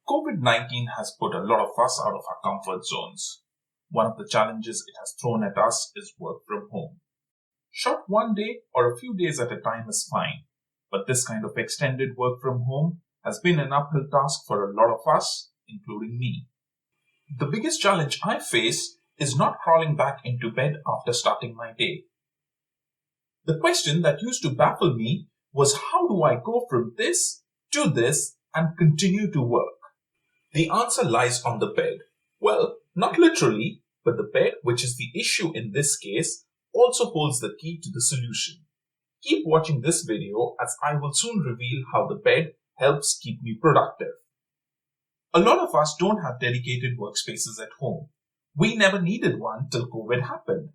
COVID-19 has put a lot of us out of our comfort zones. One of the challenges it has thrown at us is work from home. Short one day or a few days at a time is fine, but this kind of extended work from home has been an uphill task for a lot of us, including me. The biggest challenge I face is not crawling back into bed after starting my day. The question that used to baffle me was, how do I go from this to this and continue to work? The answer lies on the bed. Well, not literally, but the bed, which is the issue in this case, also holds the key to the solution. Keep watching this video as I will soon reveal how the bed helps keep me productive. A lot of us don't have dedicated workspaces at home. We never needed one till COVID happened.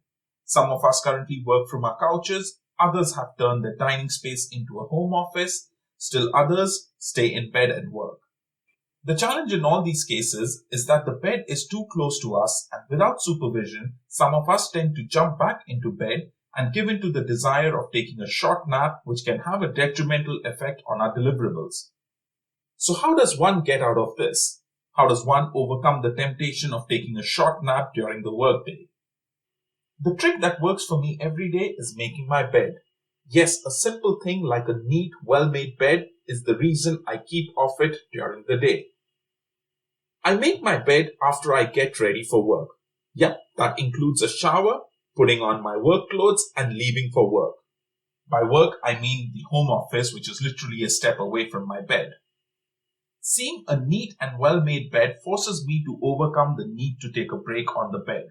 Some of us currently work from our couches, others have turned their dining space into a home office, still others stay in bed and work. The challenge in all these cases is that the bed is too close to us, and without supervision, some of us tend to jump back into bed and give in to the desire of taking a short nap, which can have a detrimental effect on our deliverables. So how does one get out of this? How does one overcome the temptation of taking a short nap during the workday? The trick that works for me every day is making my bed. Yes, a simple thing like a neat, well-made bed is the reason I keep off it during the day. I make my bed after I get ready for work. Yep, that includes a shower, putting on my work clothes and leaving for work. By work, I mean the home office, which is literally a step away from my bed. Seeing a neat and well-made bed forces me to overcome the need to take a break on the bed.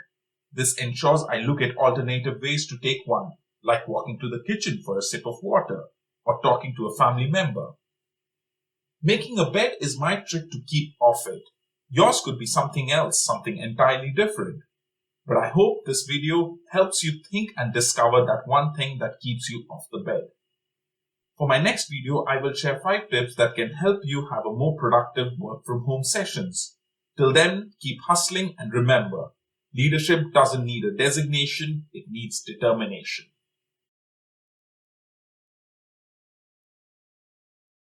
This ensures I look at alternative ways to take one, like walking to the kitchen for a sip of water or talking to a family member. Making a bed is my trick to keep off it. Yours could be something else, something entirely different. But I hope this video helps you think and discover that one thing that keeps you off the bed. For my next video, I will share 5 tips that can help you have a more productive work from home sessions. Till then, keep hustling and remember, leadership doesn't need a designation, it needs determination.